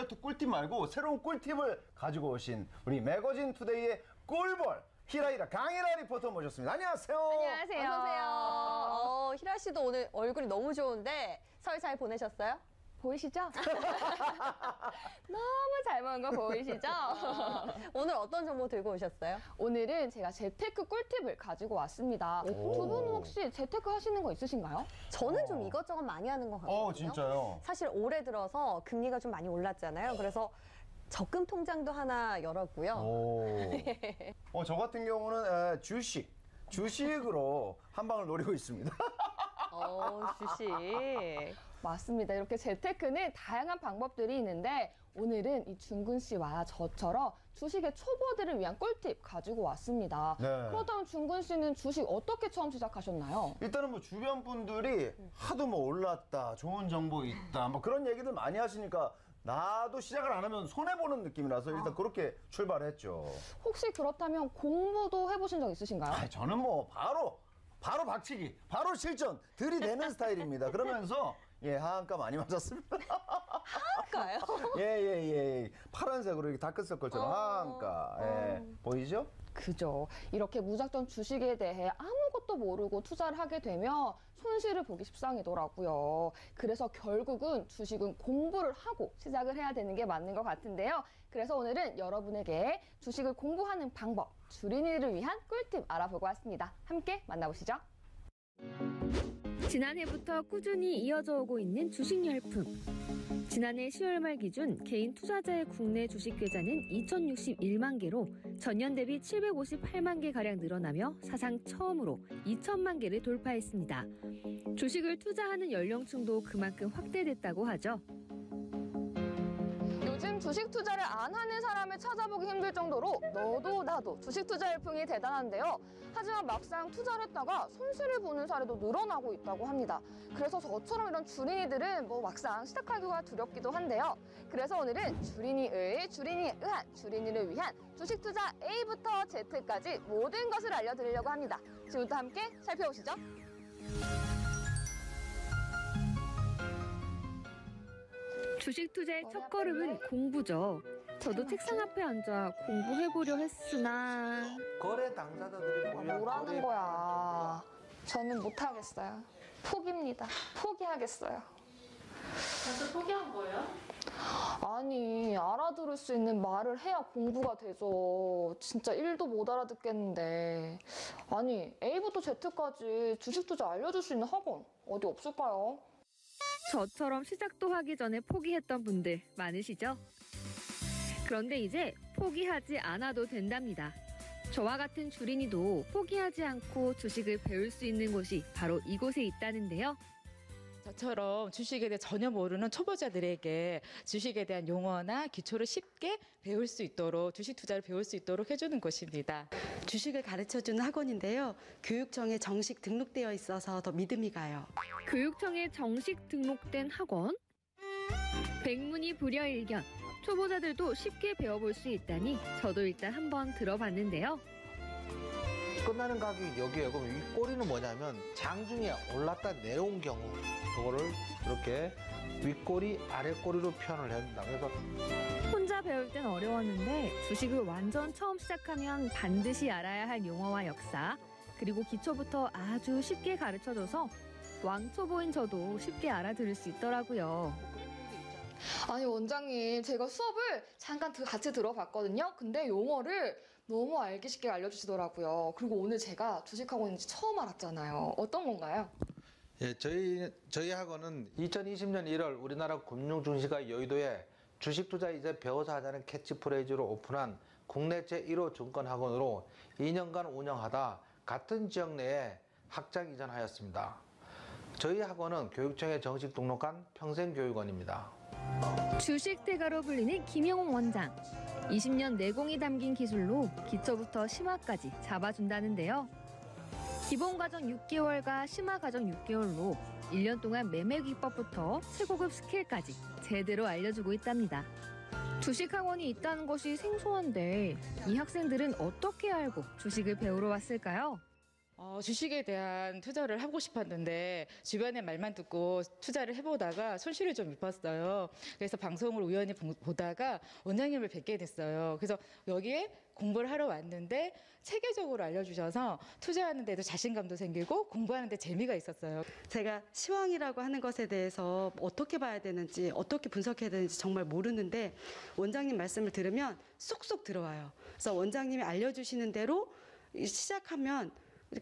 꿀팁 말고 새로운 꿀팁을 가지고 오신 우리 매거진 투데이의 꿀벌 히라히라 강희라 리포터 모셨습니다. 안녕하세요. 안녕하세요. 어서오세요. 희라 씨도 오늘 얼굴이 너무 좋은데 설 잘 보내셨어요? 보이시죠? 너무 잘 먹은 거 보이시죠? 오늘 어떤 정보 들고 오셨어요? 오늘은 제가 재테크 꿀팁을 가지고 왔습니다. 두 분은 혹시 재테크 하시는 거 있으신가요? 저는 좀 이것저것 많이 하는 것 같거든요. 진짜요? 사실 올해 들어서 금리가 좀 많이 올랐잖아요. 그래서 적금 통장도 하나 열었고요. 저 같은 경우는 주식으로 한 방을 노리고 있습니다. 주식. 맞습니다. 이렇게 재테크는 다양한 방법들이 있는데 오늘은 이 준근 씨와 저처럼 주식의 초보들을 위한 꿀팁 가지고 왔습니다. 네. 그렇다면 준근 씨는 주식 어떻게 처음 시작하셨나요? 일단은 뭐 주변 분들이 하도 뭐 올랐다, 좋은 정보 있다, 뭐 그런 얘기들 많이 하시니까 나도 시작을 안 하면 손해보는 느낌이라서 일단 그렇게 출발했죠. 혹시 그렇다면 공부도 해보신 적 있으신가요? 저는 뭐 바로 박치기, 바로 실전 들이대는 스타일입니다. 그러면서 하한가 많이 맞았습니다. 할까요? 예. 파란색으로 이렇게 다크서클처럼 하한가. 보이죠? 그죠. 이렇게 무작정 주식에 대해 아무것도 모르고 투자를 하게 되면 손실을 보기 십상이더라고요. 그래서 결국은 주식은 공부를 하고 시작을 해야 되는 게 맞는 것 같은데요. 그래서 오늘은 여러분에게 주식을 공부하는 방법, 주린이를 위한 꿀팁 알아보고 왔습니다. 함께 만나보시죠. 지난해부터 꾸준히 이어져 오고 있는 주식 열풍. 지난해 10월 말 기준 개인 투자자의 국내 주식 계좌는 2,061만 개로 전년 대비 758만 개가량 늘어나며 사상 처음으로 2천만 개를 돌파했습니다. 주식을 투자하는 연령층도 그만큼 확대됐다고 하죠. 요즘 주식 투자를 안 하는 사람을 찾아보기 힘들 정도로 너도 나도 주식 투자 열풍이 대단한데요. 하지만 막상 투자를 했다가 손실을 보는 사례도 늘어나고 있다고 합니다. 그래서 저처럼 이런 주린이들은 막상 시작하기가 두렵기도 한데요. 그래서 오늘은 주린이에 의한, 주린이를 위한 주식 투자 A부터 Z까지 모든 것을 알려드리려고 합니다. 지금부터 함께 살펴보시죠. 주식 투자의 첫걸음은 공부죠. 저도 책상 앞에 앉아 공부해보려 했으나 거래 당사자들이 보면 뭐라는 거야. 저는 못하겠어요. 포기입니다. 포기하겠어요. 벌써 포기한 거예요? 아니, 알아들을 수 있는 말을 해야 공부가 되죠. 진짜 1도 못 알아듣겠는데. 아니, A부터 Z까지 주식 투자 알려줄 수 있는 학원 어디 없을까요? 저처럼 시작도 하기 전에 포기했던 분들 많으시죠? 그런데 이제 포기하지 않아도 된답니다. 저와 같은 주린이도 포기하지 않고 주식을 배울 수 있는 곳이 바로 이곳에 있다는데요. 저처럼 주식에 대해 전혀 모르는 초보자들에게 주식에 대한 용어나 기초를 쉽게 배울 수 있도록, 주식 투자를 배울 수 있도록 해주는 곳입니다. 주식을 가르쳐주는 학원인데요. 교육청에 정식 등록되어 있어서 더 믿음이 가요. 교육청에 정식 등록된 학원? 백문이 불여일견. 초보자들도 쉽게 배워볼 수 있다니 저도 일단 한번 들어봤는데요. 끝나는 가격이 여기에요. 그럼 이 꼬리는 뭐냐면 장중에 올랐다 내려온 경우 그거를 이렇게 윗꼬리 아랫꼬리로 표현을 합니다. 그래서 혼자 배울 땐 어려웠는데 주식을 완전 처음 시작하면 반드시 알아야 할 용어와 역사, 그리고 기초부터 아주 쉽게 가르쳐줘서 왕초보인 저도 쉽게 알아들을 수 있더라고요. 아니, 원장님, 제가 수업을 잠깐 같이 들어봤거든요. 근데 용어를 너무 알기 쉽게 알려주시더라고요. 그리고 오늘 제가 주식학원인지 처음 알았잖아요. 어떤 건가요? 예, 저희 학원은 2020년 1월 우리나라 금융중시가 여의도에 주식 투자 이제 배워서 하자는 캐치프레이즈로 오픈한 국내 제1호 증권학원으로 2년간 운영하다 같은 지역 내에 학장 이전하였습니다. 저희 학원은 교육청에 정식 등록한 평생교육원입니다. 주식대가로 불리는 김영웅 원장. 20년 내공이 담긴 기술로 기초부터 심화까지 잡아준다는데요. 기본 과정 6개월과 심화 과정 6개월로 1년 동안 매매 기법부터 최고급 스킬까지 제대로 알려주고 있답니다. 주식학원이 있다는 것이 생소한데 이 학생들은 어떻게 알고 주식을 배우러 왔을까요? 주식에 대한 투자를 하고 싶었는데 주변의 말만 듣고 투자를 해보다가 손실을 좀 입었어요. 그래서 방송을 우연히 보다가 원장님을 뵙게 됐어요. 그래서 여기에 공부를 하러 왔는데 체계적으로 알려주셔서 투자하는 데도 자신감도 생기고 공부하는 데 재미가 있었어요. 제가 시황이라고 하는 것에 대해서 어떻게 봐야 되는지 어떻게 분석해야 되는지 정말 모르는데 원장님 말씀을 들으면 쏙쏙 들어와요. 그래서 원장님이 알려주시는 대로 시작하면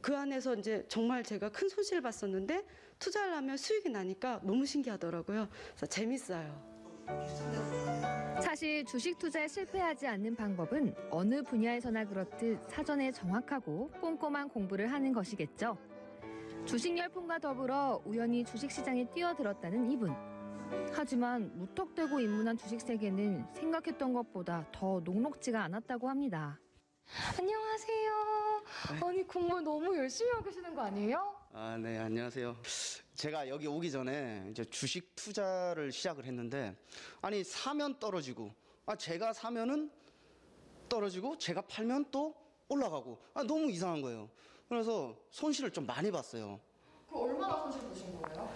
그 안에서 이제 정말 제가 큰 손실을 봤었는데 투자를 하면 수익이 나니까 너무 신기하더라고요. 그래서 재밌어요. 사실 주식 투자에 실패하지 않는 방법은 어느 분야에서나 그렇듯 사전에 정확하고 꼼꼼한 공부를 하는 것이겠죠. 주식 열풍과 더불어 우연히 주식시장에 뛰어들었다는 이분. 하지만 무턱대고 입문한 주식 세계는 생각했던 것보다 더 녹록지가 않았다고 합니다. 안녕하세요. 아니 공부 너무 열심히 하고 계시는 거 아니에요? 아, 네, 안녕하세요. 제가 여기 오기 전에 이제 주식 투자를 시작을 했는데, 아니, 사면 떨어지고, 제가 사면은 떨어지고, 제가 팔면 또 올라가고, 너무 이상한 거예요. 그래서 손실을 좀 많이 봤어요. 그럼 얼마나 손실 보신 거예요?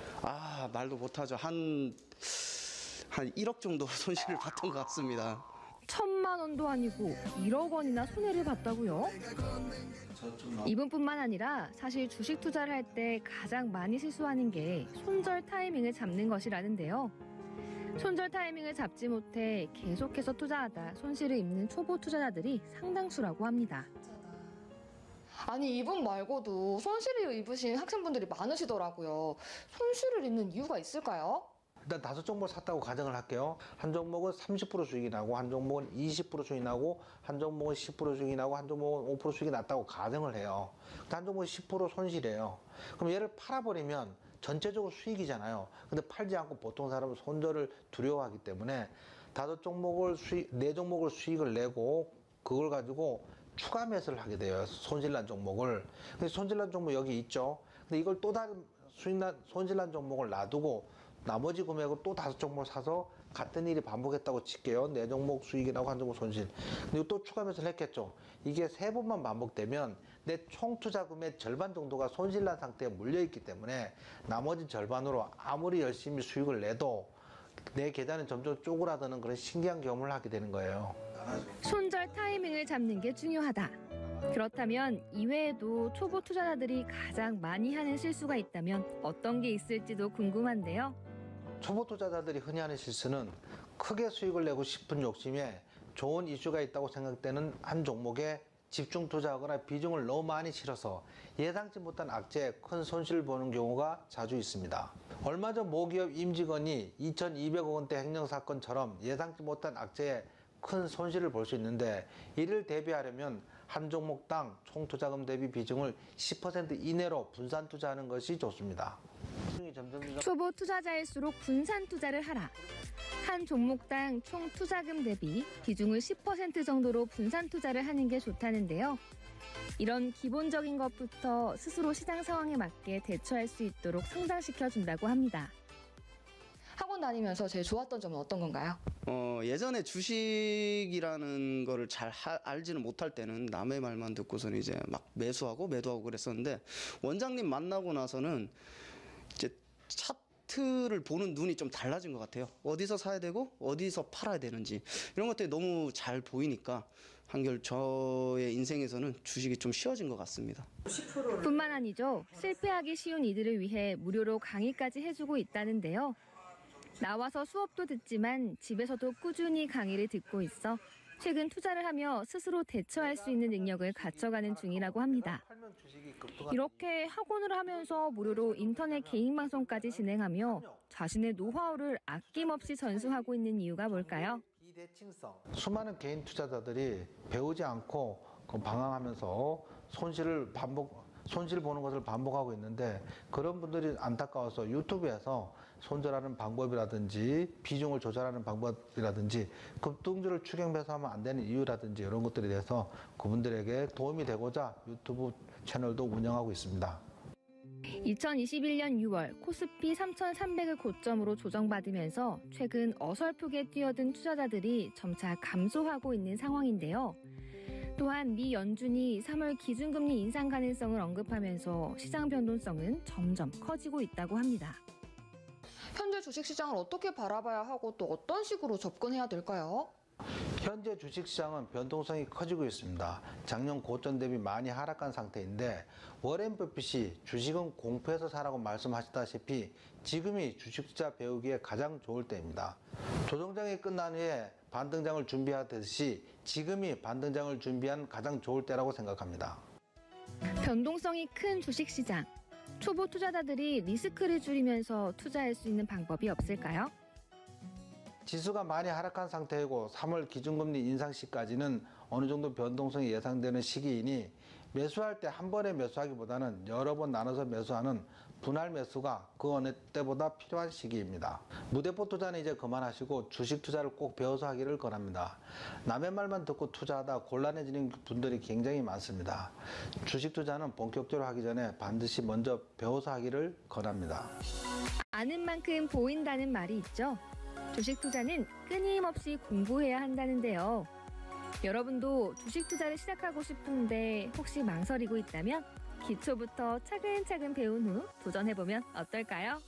말도 못하죠. 한 1억 정도 손실을 봤던 것 같습니다. 1,000만 원도 아니고 1억 원이나 손해를 봤다고요? 이분뿐만 아니라 사실 주식 투자를 할 때 가장 많이 실수하는 게 손절 타이밍을 잡는 것이라는데요. 손절 타이밍을 잡지 못해 계속해서 투자하다 손실을 입는 초보 투자자들이 상당수라고 합니다. 아니 이분 말고도 손실을 입으신 학생분들이 많으시더라고요. 손실을 입는 이유가 있을까요? 일단 5종목을 샀다고 가정을 할게요. 한 종목은 30% 수익이 나고, 한 종목은 20% 수익이 나고, 한 종목은 10% 수익이 나고, 한 종목은 5% 수익이 났다고 가정을 해요. 한 종목은 10% 손실이에요. 그럼 얘를 팔아버리면 전체적으로 수익이잖아요. 근데 팔지 않고 보통 사람은 손절을 두려워하기 때문에 4종목을 수익을 내고 그걸 가지고 추가 매수를 하게 돼요. 손실난 종목을. 근데 손실난 종목 여기 있죠. 근데 이걸 또 다른 손실난 종목을 놔두고 나머지 금액을 또 5종목을 사서 같은 일이 반복했다고 칠게요. 4종목 수익이 나고 1종목 손실. 그리고 또 추가 매수를 했겠죠. 이게 3번만 반복되면 내 총 투자금의 절반 정도가 손실난 상태에 물려있기 때문에 나머지 절반으로 아무리 열심히 수익을 내도 내 계좌는 점점 쪼그라드는 그런 신기한 경험을 하게 되는 거예요. 손절 타이밍을 잡는 게 중요하다. 그렇다면 이외에도 초보 투자자들이 가장 많이 하는 실수가 있다면 어떤 게 있을지도 궁금한데요. 초보 투자자들이 흔히 하는 실수는 크게 수익을 내고 싶은 욕심에 좋은 이슈가 있다고 생각되는 한 종목에 집중 투자하거나 비중을 너무 많이 실어서 예상치 못한 악재에 큰 손실을 보는 경우가 자주 있습니다. 얼마 전 모기업 임직원이 2,200억 원대 횡령사건처럼 예상치 못한 악재에 큰 손실을 볼 수 있는데, 이를 대비하려면 한 종목당 총 투자금 대비 비중을 10% 이내로 분산 투자하는 것이 좋습니다. 초보 투자자일수록 분산 투자를 하라. 한 종목당 총 투자금 대비 비중을 10% 정도로 분산 투자를 하는 게 좋다는데요. 이런 기본적인 것부터 스스로 시장 상황에 맞게 대처할 수 있도록 성장시켜 준다고 합니다. 학원 다니면서 제일 좋았던 점은 어떤 건가요? 예전에 주식이라는 거를 잘 알지는 못할 때는 남의 말만 듣고서는 이제 막 매수하고 매도하고 그랬었는데, 원장님 만나고 나서는 이제 차트를 보는 눈이 좀 달라진 것 같아요. 어디서 사야 되고 어디서 팔아야 되는지 이런 것들이 너무 잘 보이니까 한결 저의 인생에서는 주식이 좀 쉬워진 것 같습니다. 뿐만 아니죠. 실패하기 쉬운 이들을 위해 무료로 강의까지 해주고 있다는데요. 나와서 수업도 듣지만 집에서도 꾸준히 강의를 듣고 있어 최근 투자를 하며 스스로 대처할 수 있는 능력을 갖춰가는 중이라고 합니다. 이렇게 학원을 하면서 무료로 인터넷 개인 방송까지 진행하며 자신의 노하우를 아낌없이 전수하고 있는 이유가 뭘까요? 수많은 개인 투자자들이 배우지 않고 방황하면서 손실 보는 것을 반복하고 있는데, 그런 분들이 안타까워서 유튜브에서 손절하는 방법이라든지 비중을 조절하는 방법이라든지 급등주를 추격 매수하면 안 되는 이유라든지 이런 것들에 대해서 그분들에게 도움이 되고자 유튜브 채널도 운영하고 있습니다. 2021년 6월 코스피 3,300을 고점으로 조정받으면서 최근 어설프게 뛰어든 투자자들이 점차 감소하고 있는 상황인데요. 또한 미 연준이 3월 기준금리 인상 가능성을 언급하면서 시장 변동성은 점점 커지고 있다고 합니다. 현재 주식시장을 어떻게 바라봐야 하고 또 어떤 식으로 접근해야 될까요? 현재 주식시장은 변동성이 커지고 있습니다. 작년 고점 대비 많이 하락한 상태인데 워렌 버핏이 주식은 공포에서 사라고 말씀하셨다시피 지금이 주식 투자 배우기에 가장 좋을 때입니다. 조정장이 끝난 후에 반등장을 준비하듯이 지금이 반등장을 준비한 가장 좋을 때라고 생각합니다. 변동성이 큰 주식시장. 초보 투자자들이 리스크를 줄이면서 투자할 수 있는 방법이 없을까요? 지수가 많이 하락한 상태이고 3월 기준금리 인상 시까지는 어느 정도 변동성이 예상되는 시기이니 매수할 때 한 번에 매수하기보다는 여러 번 나눠서 매수하는 분할 매수가 그 어느 때보다 필요한 시기입니다. 무대포 투자는 이제 그만하시고 주식 투자를 꼭 배워서 하기를 권합니다. 남의 말만 듣고 투자하다 곤란해지는 분들이 굉장히 많습니다. 주식 투자는 본격적으로 하기 전에 반드시 먼저 배워서 하기를 권합니다. 아는 만큼 보인다는 말이 있죠. 주식 투자는 끊임없이 공부해야 한다는데요. 여러분도 주식 투자를 시작하고 싶은데 혹시 망설이고 있다면 기초부터 차근차근 배운 후 도전해보면 어떨까요?